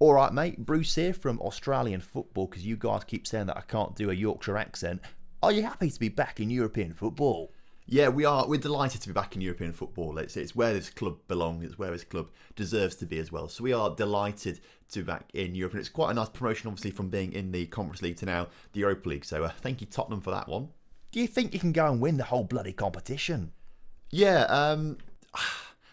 Alright mate, Bruce here from Australian football, because you guys keep saying that I can't do a Yorkshire accent. Are you happy to be back in European football? Yeah, we are. We're delighted to be back in European football. It's where this club belongs. It's where this club deserves to be as well. So we are delighted to be back in Europe. And it's quite a nice promotion, obviously, from being in the Conference League to now the Europa League. So thank you, Tottenham, for that one. Do you think you can go and win the whole bloody competition? Yeah,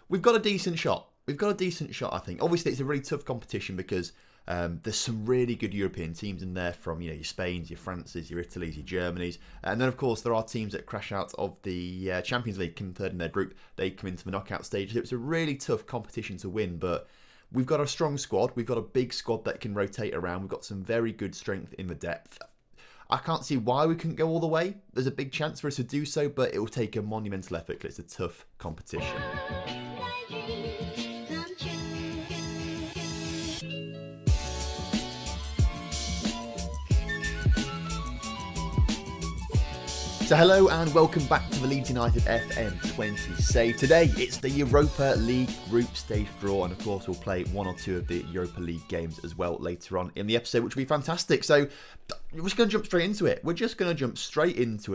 we've got a decent shot. I think. Obviously, it's a really tough competition because there's some really good European teams in there, from your Spains, your Frances, your Italys, your Germanys, and then of course there are teams that crash out of the Champions League, come third in their group. They come into the knockout stages. It's a really tough competition to win, but we've got a strong squad. We've got a big squad that can rotate around. We've got some very good strength in the depth. I can't see why we couldn't go all the way. There's a big chance for us to do so, but it will take a monumental effort because it's a tough competition. So hello and welcome back to the Leeds United FM20 save. Today it's the Europa League group stage draw, and of course we'll play one or two of the Europa League games as well later on in the episode, which will be fantastic. So we're just going to jump straight into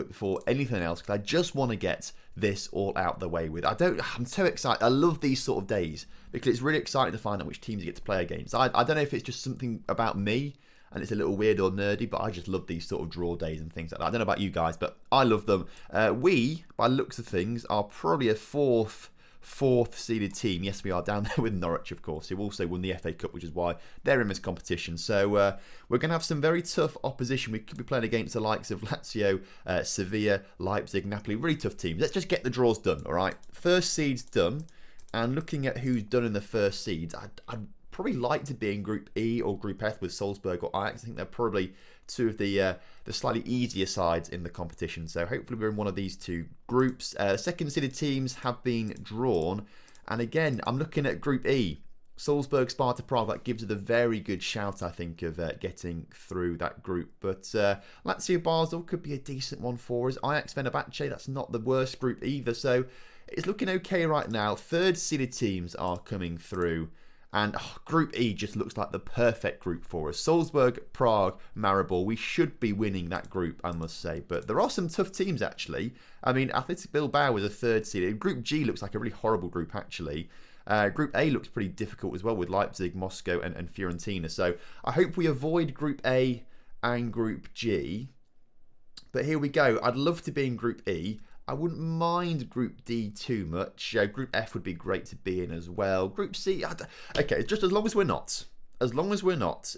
it. Before anything else, because I just want to get this all out the way with. I'm so excited. I love these sort of days because it's really exciting to find out which teams you get to play against. I don't know if it's just something about me and it's a little weird or nerdy, but I just love these sort of draw days and things like that. I don't know about you guys, but I love them. We, by looks of things, are probably a fourth seeded team. Yes, we are down there with Norwich, of course, who also won the FA Cup, which is why they're in this competition. So we're going to have some very tough opposition. We could be playing against the likes of Lazio, Sevilla, Leipzig, Napoli. Really tough teams. Let's just get the draws done, all right? First seed's done, and looking at who's done in the first seeds, I'd probably like to be in Group E or Group F with Salzburg or Ajax. I think they're probably two of the slightly easier sides in the competition. So hopefully we're in one of these two groups. Second seeded teams have been drawn. And again, I'm looking at Group E. Salzburg, Sparta Prague, that gives it a very good shout, I think, of getting through that group. But Lazio Basel could be a decent one for us. Ajax Fenerbache, that's not the worst group either. So it's looking okay right now. Third seeded teams are coming through. And Group E just looks like the perfect group for us. Salzburg, Prague, Maribor. We should be winning that group, I must say. But there are some tough teams, actually. I mean, Athletic Bilbao was a third seed. Group G looks like a really horrible group, actually. Group A looks pretty difficult as well, with Leipzig, Moscow and Fiorentina. So I hope we avoid Group A and Group G. But here we go. I'd love to be in Group E. I wouldn't mind Group D too much. Group F would be great to be in as well. Group C, okay, just as long as we're not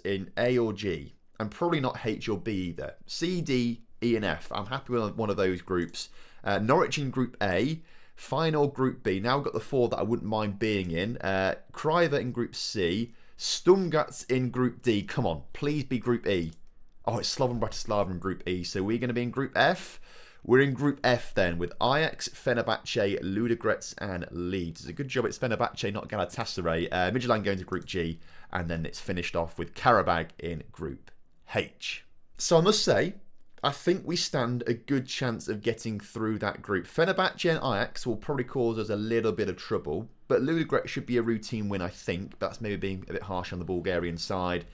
in A or G, and probably not H or B either. C, D, E and F. I'm happy with one of those groups. Norwich in Group A, final Group B. Now I've got the four that I wouldn't mind being in. Kriva in Group C, Sturmgratz in Group D. Come on, please be Group E. Oh, it's Slovan Bratislava in Group E. So we're going to be in Group F. We're in Group F then with Ajax, Fenerbahce, Ludogorets and Leeds. It's a good job it's Fenerbahce, not Galatasaray. Midtjylland going to Group G, and then it's finished off with Karabag in Group H. So I must say, I think we stand a good chance of getting through that group. Fenerbahce and Ajax will probably cause us a little bit of trouble, but Ludogorets should be a routine win, I think. That's maybe being a bit harsh on the Bulgarian side.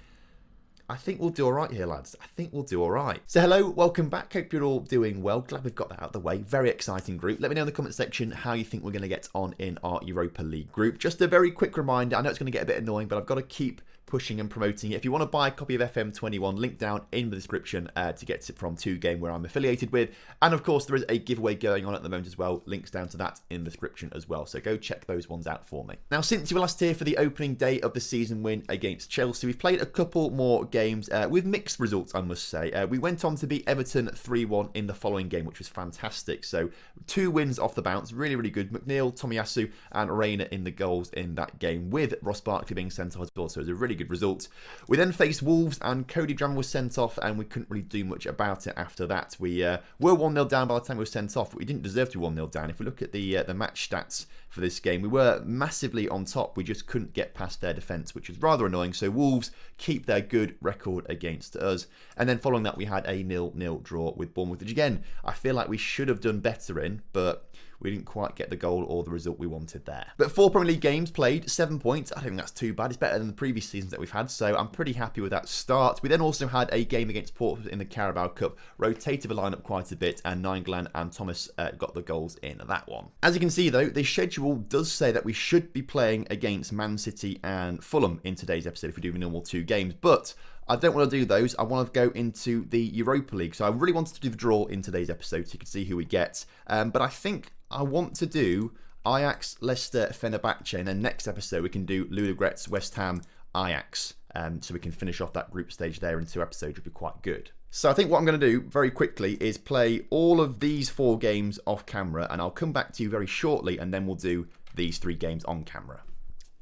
I think we'll do all right here, lads. I think we'll do all right. So hello, welcome back. Hope you're all doing well. Glad we've got that out of the way. Very exciting group. Let me know in the comment section how you think we're going to get on in our Europa League group. Just a very quick reminder. I know it's going to get a bit annoying, but I've got to keep pushing and promoting it. If you want to buy a copy of FM21, link down in the description to get it from 2Game, where I'm affiliated with. And of course, there is a giveaway going on at the moment as well. Links down to that in the description as well. So go check those ones out for me. Now, since you were last here for the opening day of the season win against Chelsea, we've played a couple more games with mixed results, I must say. We went on to beat Everton 3-1 in the following game, which was fantastic. So 2 wins off the bounce. Really, really good. McNeil, Tomiyasu and Reina in the goals in that game, with Ross Barkley being sent off as well. So it was a really good result. We then faced Wolves and Cody Drammer was sent off, and we couldn't really do much about it after that. We were 1-0 down by the time we were sent off, but we didn't deserve to be 1-0 down. If we look at the match stats for this game, we were massively on top. We just couldn't get past their defence, which was rather annoying. So Wolves keep their good record against us. And then following that, we had a 0-0 draw with Bournemouth, which again, I feel like we should have done better in, but we didn't quite get the goal or the result we wanted there. But 4 Premier League games played, 7 points. I don't think that's too bad. It's better than the previous seasons that we've had, so I'm pretty happy with that start. We then also had a game against Portsmouth in the Carabao Cup, rotated the lineup quite a bit, and Nainggolan and Thomas got the goals in that one. As you can see though, the schedule does say that we should be playing against Man City and Fulham in today's episode if we do the normal 2 games, but I don't want to do those. I want to go into the Europa League. So I really wanted to do the draw in today's episode so you can see who we get. But I think I want to do Ajax, Leicester, Fenerbache, and then next episode we can do Ludogorets, West Ham, Ajax. So we can finish off that group stage there in 2 episodes, which would be quite good. So I think what I'm going to do very quickly is play all of these 4 games off camera, and I'll come back to you very shortly, and then we'll do these 3 games on camera.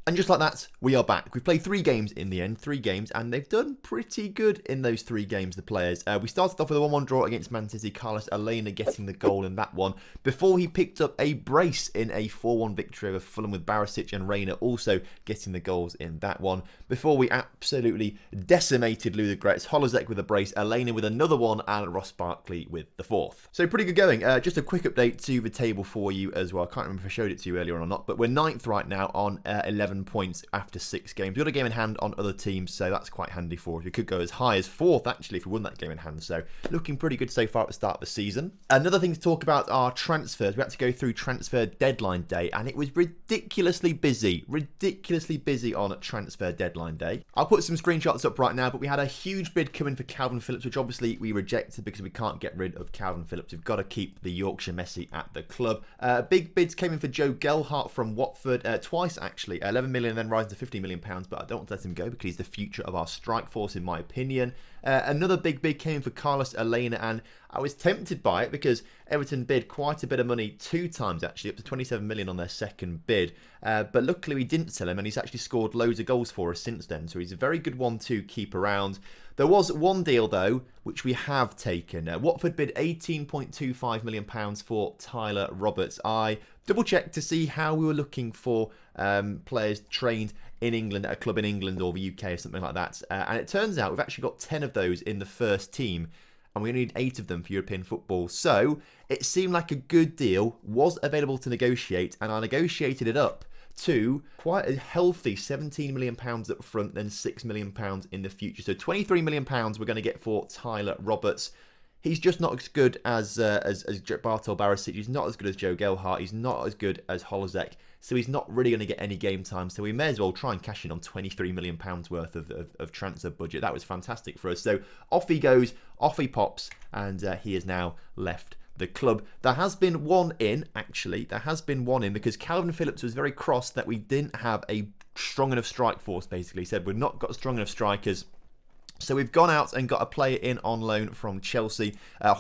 And just like that, we are back. We've played 3 games in the end, 3 games, and they've done pretty good in those 3 games, the players. We started off with a 1-1 draw against Man City, Carlos Elena getting the goal in that one, before he picked up a brace in a 4-1 victory over Fulham with Barisic and Reina also getting the goals in that one, before we absolutely decimated Ludogorets, Holozek with a brace, Elena with another one, and Ross Barkley with the 4th. So pretty good going. Just a quick update to the table for you as well. I can't remember if I showed it to you earlier on or not, but we're 9th right now on 11 points after 6 games. We got a game in hand on other teams, so that's quite handy for us. We could go as high as 4th actually if we won that game in hand, so looking pretty good so far at the start of the season. Another thing to talk about are transfers. We had to go through transfer deadline day, and it was ridiculously busy on transfer deadline day. I'll put some screenshots up right now, but we had a huge bid coming for Calvin Phillips, which obviously we rejected because we can't get rid of Calvin Phillips. We've got to keep the Yorkshire Messi at the club. Big bids came in for Joe Gelhardt from Watford, twice actually, 11 million and then rising to £50 million, but I don't want to let him go because he's the future of our strike force in my opinion. Another big bid came in for Carlos Elena, and I was tempted by it because Everton bid quite a bit of money 2 times actually, up to 27 million on their second bid. But luckily we didn't sell him, and he's actually scored loads of goals for us since then, so he's a very good one to keep around. There was one deal though, which we have taken. Watford bid £18.25 million for Tyler Roberts. I double checked to see how we were looking for players trained in England at a club in England or the UK or something like that. And it turns out we've actually got 10 of those in the first team, and we only need 8 of them for European football. So it seemed like a good deal, was available to negotiate, and I negotiated it up to quite a healthy £17 million up front, then £6 million in the future. So £23 million we're going to get for Tyler Roberts. He's just not as good as Bartol Barisic. He's not as good as Joe Gelhardt. He's not as good as Holozek. So he's not really going to get any game time. So we may as well try and cash in on £23 million worth of transfer budget. That was fantastic for us. So off he goes, off he pops, and he has now left the club. There has been one in, actually. There has been one in because Calvin Phillips was very cross that we didn't have a strong enough strike force, basically. He said we've not got strong enough strikers. So we've gone out and got a player in on loan from Chelsea.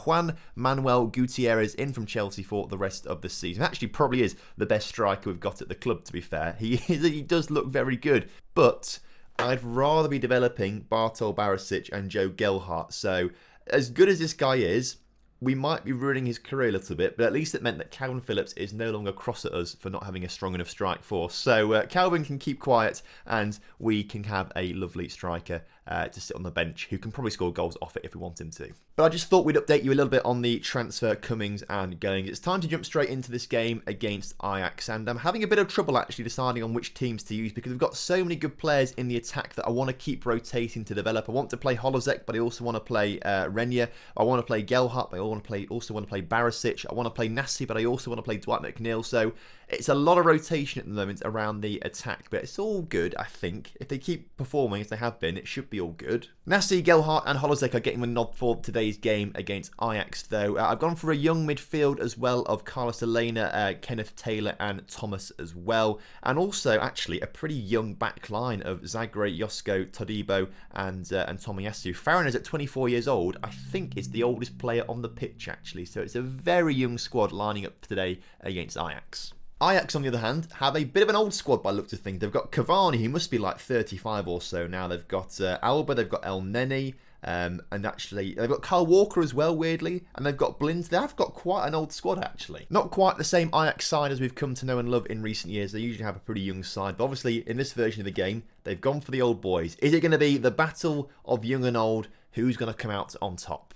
Juan Manuel Gutierrez in from Chelsea for the rest of the season. Actually probably is the best striker we've got at the club, to be fair. He does look very good. But I'd rather be developing Bartol Barisic and Joe Gelhardt. So as good as this guy is, we might be ruining his career a little bit, but at least it meant that Calvin Phillips is no longer cross at us for not having a strong enough strike force. So Calvin can keep quiet, and we can have a lovely striker to sit on the bench who can probably score goals off it if we want him to. But I just thought we'd update you a little bit on the transfer comings and goings. It's time to jump straight into this game against Ajax, and I'm having a bit of trouble actually deciding on which teams to use because we've got so many good players in the attack that I want to keep rotating to develop. I want to play Holozek, but I also want to play Renier. I want to play Gelhardt, but I also want to play Barisic. I want to play Nassi, but I also want to play Dwight McNeil. So it's a lot of rotation at the moment around the attack, but it's all good, I think. If they keep performing as they have been, it should be all good. Nassi, Gelhardt and Holozek are getting a nod for today's game against Ajax, though. I've gone for a young midfield as well of Carlos Elena, Kenneth Taylor and Thomas as well. And also, actually, a pretty young back line of Zagre, Josko, Todibo and Tomiyasu. Farron is at 24 years old. I think is the oldest player on the pitch, actually. So it's a very young squad lining up today against Ajax. Ajax, on the other hand, have a bit of an old squad by the looks of things. They've got Cavani, who must be like 35 or so now. They've got Alba, they've got El Neni, and actually they've got Kyle Walker as well, weirdly, and they've got Blind. They have got quite an old squad, actually. Not quite the same Ajax side as we've come to know and love in recent years. They usually have a pretty young side, but obviously in this version of the game, they've gone for the old boys. Is it going to be the battle of young and old? Who's going to come out on top?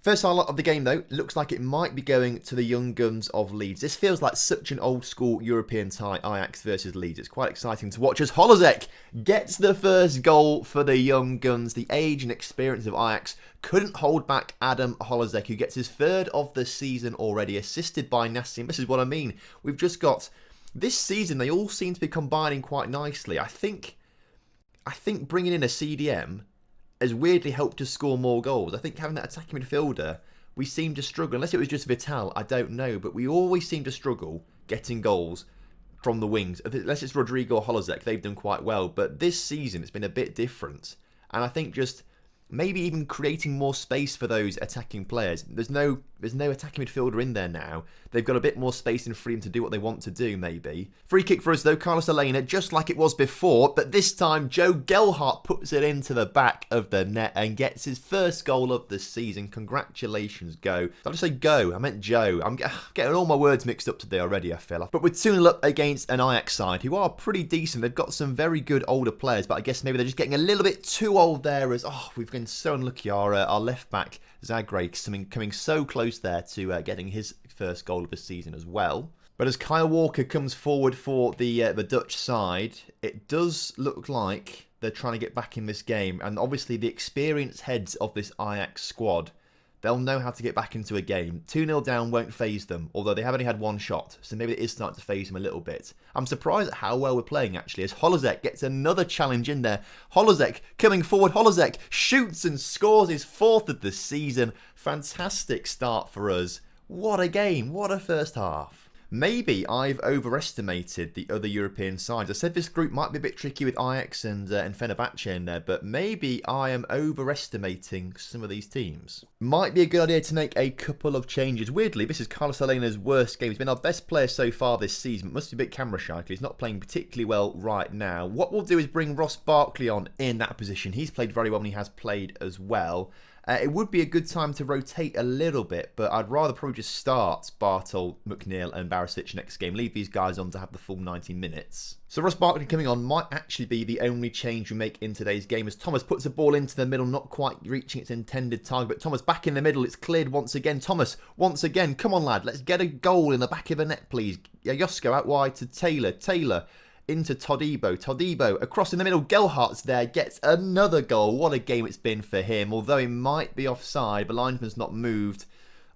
First highlight of the game, though, looks like it might be going to the young guns of Leeds. This feels like such an old-school European tie, Ajax versus Leeds. It's quite exciting to watch as Holozek gets the first goal for the young guns. The age and experience of Ajax couldn't hold back Adam Holozek, who gets his third of the season already, assisted by Nassim. This is what I mean. We've just got... This season, they all seem to be combining quite nicely. I think bringing in a CDM has weirdly helped us score more goals. I think having that attacking midfielder, we seem to struggle. Unless it was just Vital, I don't know. But we always seem to struggle getting goals from the wings. Unless it's Rodrigo or Holozek, they've done quite well. But this season, it's been a bit different. And I think just maybe even creating more space for those attacking players. There's no attacking midfielder in there now. They've got a bit more space and freedom to do what they want to do, maybe. Free kick for us, though. Carlos Elena, just like it was before. But this time, Joe Gelhardt puts it into the back of the net and gets his first goal of the season. Congratulations, Go. Did I just say Go? I meant Joe. I'm getting all my words mixed up today already, I feel. But we're 2-0 up against an Ajax side who are pretty decent. They've got some very good older players, but I guess maybe they're just getting a little bit too old there as, we've been so unlucky. Our left back, Zagreb, coming so close there to getting his first goal of the season as well. But as Kyle Walker comes forward for the Dutch side, it does look like they're trying to get back in this game. And obviously the experienced heads of this Ajax squad, they'll know how to get back into a game. 2-0 down won't faze them, although they have only had one shot, so maybe it is starting to faze them a little bit. I'm surprised at how well we're playing, actually, as Holozek gets another challenge in there. Holozek coming forward. Holozek shoots and scores his fourth of the season. Fantastic start for us. What a game. What a first half. Maybe I've overestimated the other European sides. I said this group might be a bit tricky with Ajax and Fenerbache in there, but maybe I am overestimating some of these teams. Might be a good idea to make a couple of changes. Weirdly, this is Carlos Elena's worst game. He's been our best player so far this season. Must be a bit camera shy. He's not playing particularly well right now. What we'll do is bring Ross Barkley on in that position. He's played very well when he has played as well. It would be a good time to rotate a little bit, but I'd rather probably just start Bartol, McNeil and Barisic next game. Leave these guys on to have the full 90 minutes. So Ross Barkley coming on might actually be the only change we make in today's game as Thomas puts a ball into the middle, not quite reaching its intended target. But Thomas back in the middle, it's cleared once again. Thomas, once again, come on lad, let's get a goal in the back of the net please. Josko out wide to Taylor. Taylor into Todibo. Todibo across in the middle. Gelhardt's there. Gets another goal. What a game it's been for him. Although he might be offside. The linesman's not moved.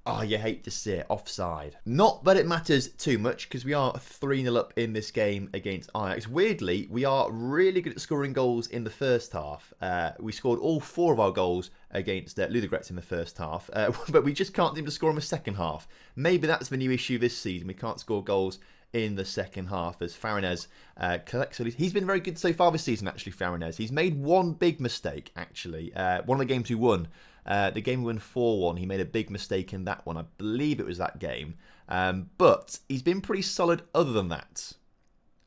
Oh, you hate to see it. Offside. Not that it matters too much because we are 3-0 up in this game against Ajax. Weirdly, we are really good at scoring goals in the first half. We scored all 4 of our goals against Ludogorets in the first half. But we just can't seem to score in the second half. Maybe that's the new issue this season. We can't score goals in the second half as Farinez collects. He's been very good so far this season, actually, Farinez. He's made one big mistake, actually. One of the games we won, the game we won 4-1, he made a big mistake in that one. I believe it was that game. But he's been pretty solid other than that.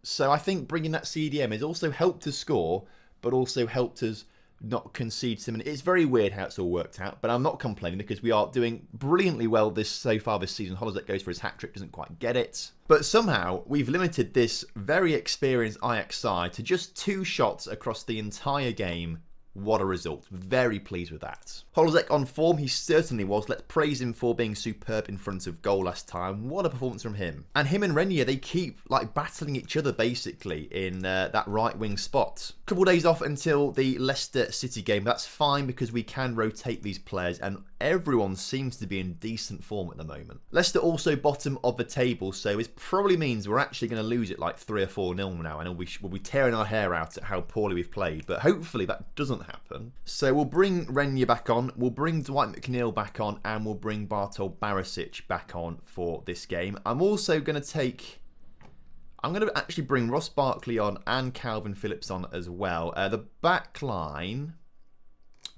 So I think bringing that CDM has also helped us score, but also helped us not concede some. It's very weird how it's all worked out, but I'm not complaining because we are doing brilliantly well so far this season. Holozek goes for his hat-trick, doesn't quite get it. But somehow we've limited this very experienced Ajax side to just 2 shots across the entire game. What a result. Very pleased with that. Holozek on form, he certainly was. Let's praise him for being superb in front of goal last time. What a performance from him. And him and Renier, they keep battling each other basically in that right wing spot. Couple of days off until the Leicester City game. That's fine because we can rotate these players and everyone seems to be in decent form at the moment. Leicester also bottom of the table, so it probably means we're actually going to lose it 3 or 4-0 now, and we'll be tearing our hair out at how poorly we've played, but hopefully that doesn't happen. So we'll bring Renier back on, we'll bring Dwight McNeil back on, and we'll bring Bartol Barisic back on for this game. I'm also going to actually bring Ross Barkley on and Calvin Phillips on as well. The back line,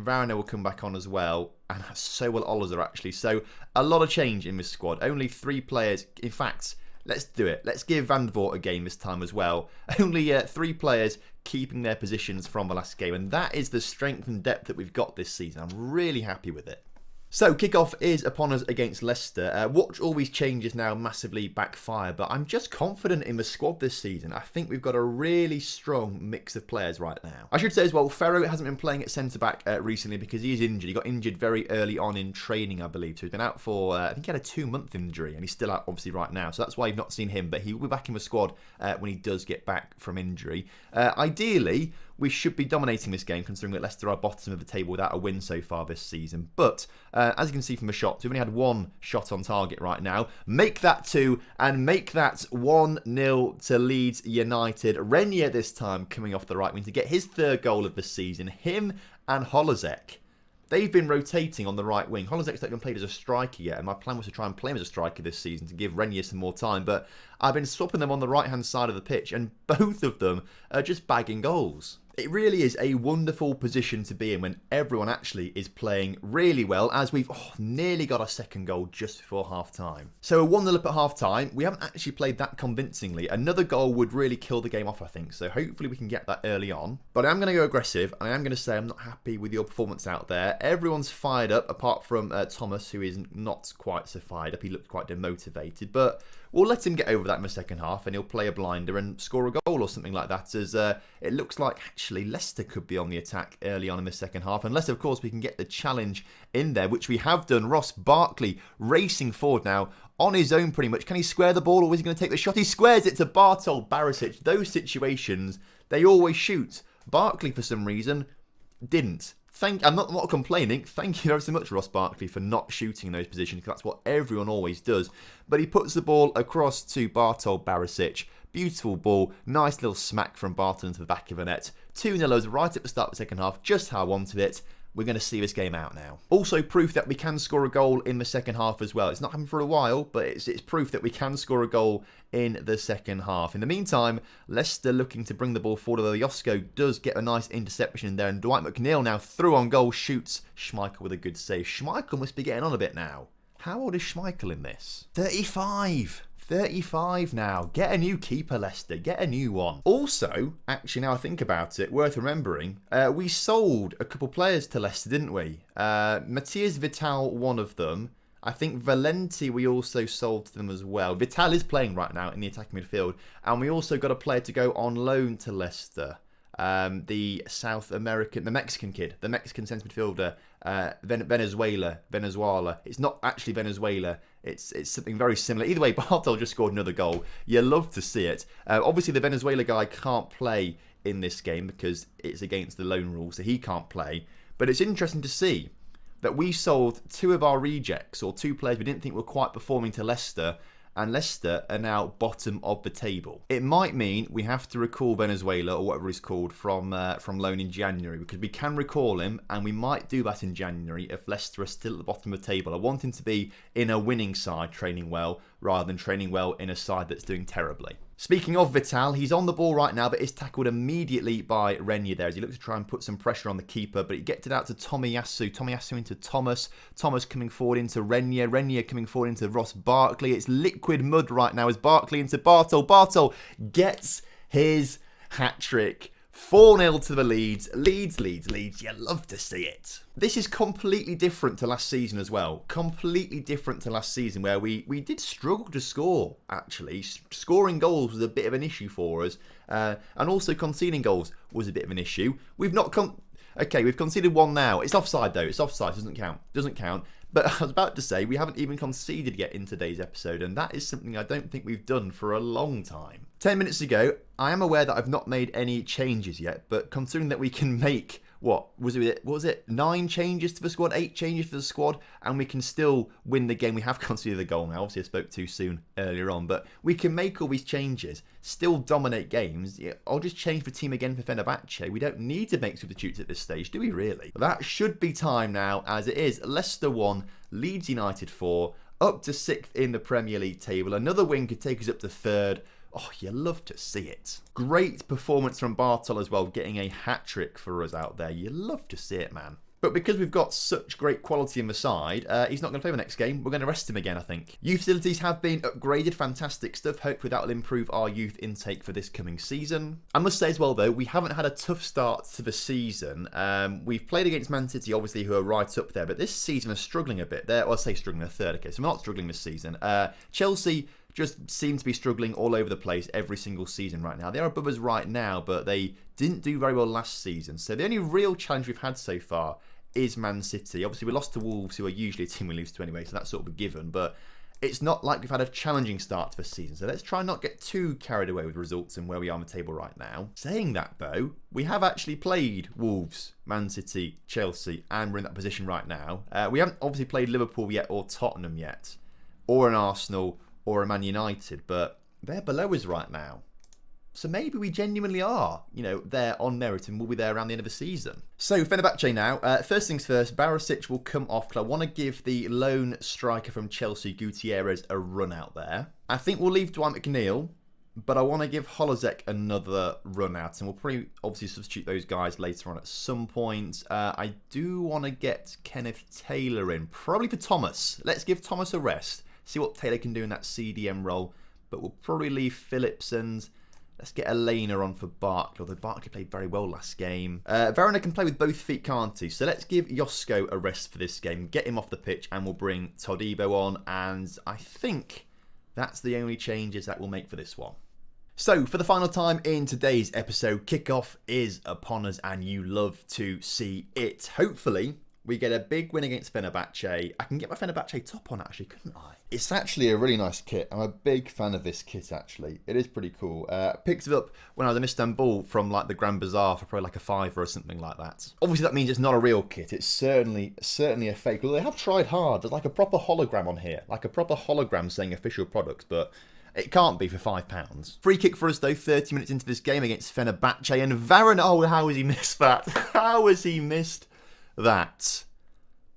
Varane will come back on as well, and so will Oliver actually. So a lot of change in this squad. Only 3 players. In fact, let's do it. Let's give Van der Voort a game this time as well. Only 3 players keeping their positions from the last game, and that is the strength and depth that we've got this season. I'm really happy with it. So, kickoff is upon us against Leicester. Watch all these changes now massively backfire, but I'm just confident in the squad this season. I think we've got a really strong mix of players right now. I should say as well, Ferro hasn't been playing at centre-back recently because he is injured. He got injured very early on in training, I believe. So he's been out for, I think he had a 2-month injury, and he's still out obviously right now. So that's why you've not seen him, but he will be back in the squad when he does get back from injury. Ideally, we should be dominating this game, considering that Leicester are bottom of the table without a win so far this season. But as you can see from the shots, we've only had one shot on target right now. Make that 2 and make that 1-0 to Leeds United. Renier this time coming off the right wing to get his 3rd goal of the season. Him and Holozek. They've been rotating on the right wing. Holozek's not been played as a striker yet, and my plan was to try and play him as a striker this season to give Renier some more time, but I've been swapping them on the right-hand side of the pitch, and both of them are just bagging goals. It really is a wonderful position to be in when everyone actually is playing really well, as we've nearly got our 2nd goal just before half-time. So a 1-0 up at half-time. We haven't actually played that convincingly. Another goal would really kill the game off, I think, so hopefully we can get that early on. But I am going to go aggressive, and I am going to say I'm not happy with your performance out there. Everyone's fired up, apart from Thomas, who is not quite so fired up. He looked quite demotivated, but we'll let him get over that in the second half, and he'll play a blinder and score a goal or something like that, as it looks like actually Leicester could be on the attack early on in the second half, unless of course we can get the challenge in there, which we have done. Ross Barkley racing forward now on his own pretty much. Can he square the ball, or is he going to take the shot? He squares it to Bartold Barisic. Those situations, they always shoot. Barkley, for some reason, didn't. I'm not complaining. Thank you very so much, Ross Barkley, for not shooting in those positions, because that's what everyone always does. But he puts the ball across to Bartold Barisic. Beautiful ball. Nice little smack from Barton into the back of the net. 2-0 right at the start of the second half. Just how I wanted it. We're going to see this game out now. Also proof that we can score a goal in the second half as well. It's not happened for a while, but it's proof that we can score a goal in the second half. In the meantime, Leicester looking to bring the ball forward, although Josko does get a nice interception there, and Dwight McNeil now through on goal, shoots. Schmeichel with a good save. Schmeichel must be getting on a bit now. How old is Schmeichel in this? 35. 35 now. Get a new keeper, Leicester. Get a new one. Also, actually, now I think about it, worth remembering, we sold a couple players to Leicester, didn't we? Matthias Vital, one of them. I think Valenti we also sold to them as well. Vital is playing right now in the attacking midfield. And we also got a player to go on loan to Leicester. The Mexican kid, the Mexican centre midfielder, Venezuela. It's not actually Venezuela. It's something very similar. Either way, Bartol just scored another goal. You love to see it. Obviously, the Venezuela guy can't play in this game because it's against the loan rule, so he can't play. But it's interesting to see that we sold 2 of our rejects, or 2 players we didn't think were quite performing, to Leicester, and Leicester are now bottom of the table. It might mean we have to recall Venezuela, or whatever he's called, from loan in January, because we can recall him, and we might do that in January if Leicester are still at the bottom of the table. I want him to be in a winning side training well, rather than training well in a side that's doing terribly. Speaking of Vital, he's on the ball right now, but is tackled immediately by Renier there as he looks to try and put some pressure on the keeper, but he gets it out to Tomiyasu. Tomiyasu into Thomas. Thomas coming forward into Renier. Renier coming forward into Ross Barkley. It's liquid mud right now as Barkley into Bartol. Bartol gets his hat-trick. 4-0 to the Leeds. Leeds. You love to see it. This is completely different to last season as well. Completely different to last season, where we did struggle to score, actually. Scoring goals was a bit of an issue for us. And also conceding goals was a bit of an issue. We've conceded 1 now. It's offside, though. It's offside. Doesn't count. But I was about to say, we haven't even conceded yet in today's episode, and that is something I don't think we've done for a long time. 10 minutes ago, I am aware that I've not made any changes yet, but considering that we can make, what was it 9 changes to the squad, 8 changes to the squad, and we can still win the game. We have conceded a goal now. Obviously, I spoke too soon earlier on, but we can make all these changes, still dominate games. I'll just change the team again for Fenerbache. We don't need to make substitutes at this stage, do we really? That should be time now, as it is Leicester 1, Leeds United 4, up to 6th in the Premier League table. Another win could take us up to 3rd. Oh, you love to see it. Great performance from Bartol as well, getting a hat-trick for us out there. You love to see it, man. But But because we've got such great quality in the side, he's not going to play the next game. We're going to rest him again, I think. Youth facilities have been upgraded. Fantastic stuff. Hopefully that will improve our youth intake for this coming season. I must say as well, though, we haven't had a tough start to the season. We've played against Man City, obviously, who are right up there. But this season are struggling a bit. Well, I say struggling, they're third. Okay, so we're not struggling this season. Chelsea just seem to be struggling all over the place every single season right now. They are above us right now, but they didn't do very well last season. So the only real challenge we've had so far is Man City. Obviously, we lost to Wolves, who are usually a team we lose to anyway, so that's sort of a given. But it's not like we've had a challenging start to the season. So let's try and not get too carried away with results and where we are on the table right now. Saying that, though, we have actually played Wolves, Man City, Chelsea, and we're in that position right now. We haven't obviously played Liverpool yet or Tottenham yet, or an Arsenal, or a Man United, but they're below us right now. So maybe we genuinely are, there on merit and we'll be there around the end of the season. So Fenerbache now. First things first, Barisic will come off because I want to give the lone striker from Chelsea, Gutierrez, a run out there. I think we'll leave Dwight McNeil, but I want to give Holozek another run out, and we'll probably obviously substitute those guys later on at some point. I do want to get Kenneth Taylor in, probably for Thomas. Let's give Thomas a rest. See what Taylor can do in that CDM role. But we'll probably leave Phillips and let's get Elena on for Barkley. Although Barkley played very well last game. Verona can play with both feet, can't he? So let's give Josko a rest for this game. Get him off the pitch and we'll bring Todibo on. And I think that's the only changes that we'll make for this one. So, for the final time in today's episode, kickoff is upon us and you love to see it. Hopefully, we get a big win against Fenerbahce. I can get my Fenerbahce top on, actually, couldn't I? It's actually a really nice kit. I'm a big fan of this kit, actually. It is pretty cool. Picked it up when I was in Istanbul from the Grand Bazaar for probably a £5 or something like that. Obviously, that means it's not a real kit. It's certainly a fake. Well, they have tried hard. There's a proper hologram on here. A proper hologram saying official products, but it can't be for £5. Free kick for us, though, 30 minutes into this game against Fenerbahce. And Varane, how has he missed that? How has he missed that?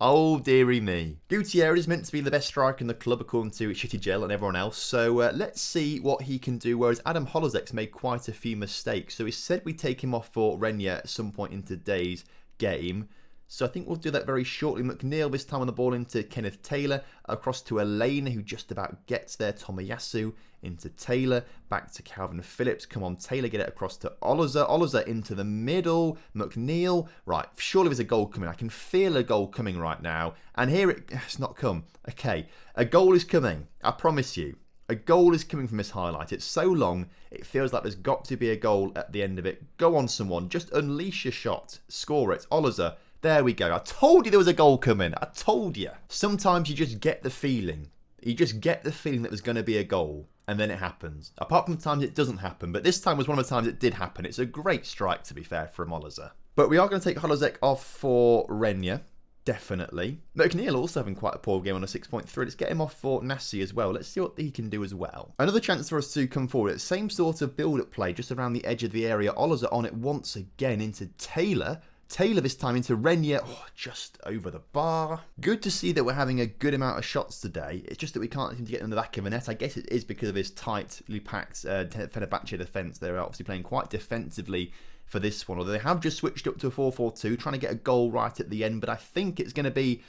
Oh, dearie me. Gutierrez is meant to be the best striker in the club according to Shitty Gel and everyone else. So let's see what he can do. Whereas Adam Holozek's made quite a few mistakes. So he said we take him off for Renya at some point in today's game. So I think we'll do that very shortly. McNeil this time on the ball into Kenneth Taylor. Across to Elena, who just about gets there. Tomiyasu into Taylor. Back to Calvin Phillips. Come on, Taylor, get it across to Oliver. Oliver into the middle. McNeil. Right, surely there's a goal coming. I can feel a goal coming right now. And here it's not come. Okay, a goal is coming. I promise you. A goal is coming from this highlight. It's so long, it feels like there's got to be a goal at the end of it. Go on, someone. Just unleash your shot. Score it. Oliver. There we go. I told you there was a goal coming. I told you. Sometimes you just get the feeling. You just get the feeling that there's going to be a goal. And then it happens. Apart from the times it doesn't happen. But this time was one of the times it did happen. It's a great strike, to be fair, from Oliver. But we are going to take Holozek off for Renya. Definitely. McNeil also having quite a poor game on a 6.3. Let's get him off for Nassi as well. Let's see what he can do as well. Another chance for us to come forward. Same sort of build-up play, just around the edge of the area. Oliver on it once again into Taylor. Taylor this time into Renya, just over the bar. Good to see that we're having a good amount of shots today. It's just that we can't seem to get in the back of the net. I guess it is because of his tightly packed Fenerbahce defence. They're obviously playing quite defensively for this one. Although they have just switched up to a 4-4-2, trying to get a goal right at the end. But I think it's going to be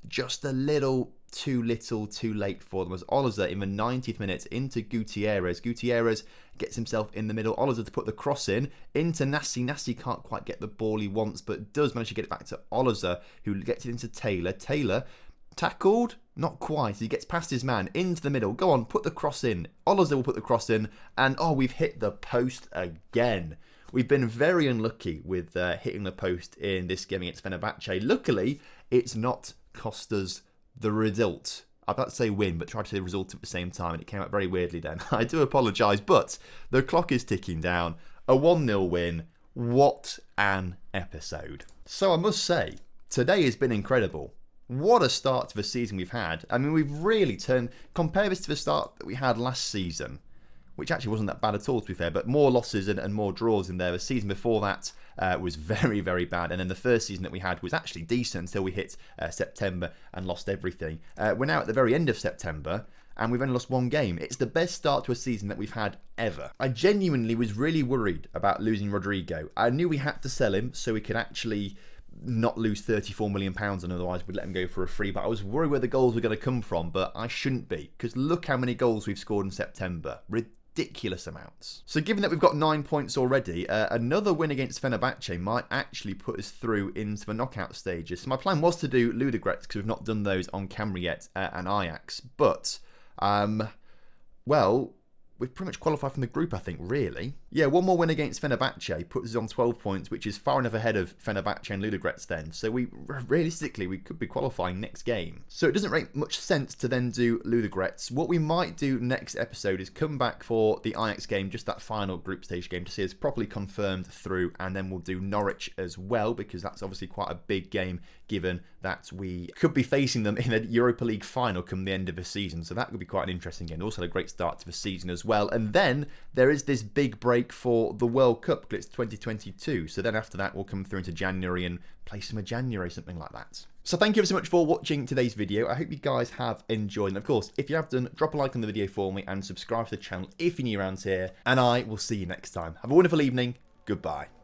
just a little too late for them. As Oliver in the 90th minute into Gutierrez. Gutierrez gets himself in the middle. Oliver to put the cross in into Nassi. Nassi can't quite get the ball he wants, but does manage to get it back to Oliver, who gets it into Taylor. Taylor tackled? Not quite. He gets past his man into the middle. Go on, put the cross in. Oliver will put the cross in, and we've hit the post again. We've been very unlucky with hitting the post in this game against Fenerbahce. Luckily, it's not cost us the result. I'm about to say win, but tried to say result at the same time, and it came out very weirdly then. I do apologise, but the clock is ticking down. A 1-0 win. What an episode. So I must say, today has been incredible. What a start to the season we've had. I mean, we've really turned... Compare this to the start that we had last season, which actually wasn't that bad at all, to be fair, but more losses and more draws in there. The season before that was very, very bad. And then the first season that we had was actually decent until we hit September and lost everything. We're now at the very end of September, and we've only lost one game. It's the best start to a season that we've had ever. I genuinely was really worried about losing Rodrigo. I knew we had to sell him so we could actually not lose £34 million, and otherwise we'd let them go for a free. But I was worried where the goals were going to come from, but I shouldn't be, because look how many goals we've scored in September. Ridiculous amounts. So given that we've got 9 points already, another win against Fenerbahce might actually put us through into the knockout stages. So my plan was to do Ludogorets, because we've not done those on camera yet, and Ajax. But, well, we've pretty much qualified from the group, I think, really. Yeah, one more win against Fenerbahce puts us on 12 points, which is far enough ahead of Fenerbahce and Ludogorets then. So realistically, we could be qualifying next game. So it doesn't make much sense to then do Ludogorets. What we might do next episode is come back for the Ajax game, just that final group stage game, to see us properly confirmed through, and then we'll do Norwich as well, because that's obviously quite a big game, given that we could be facing them in a Europa League final come the end of the season. So that could be quite an interesting game. Also a great start to the season as well. And then there is this big break for the World Cup, because it's 2022. So then after that, we'll come through into January and play some of January, something like that. So thank you so much for watching today's video. I hope you guys have enjoyed. And of course, if you have done, drop a like on the video for me and subscribe to the channel if you're new around here. And I will see you next time. Have a wonderful evening. Goodbye.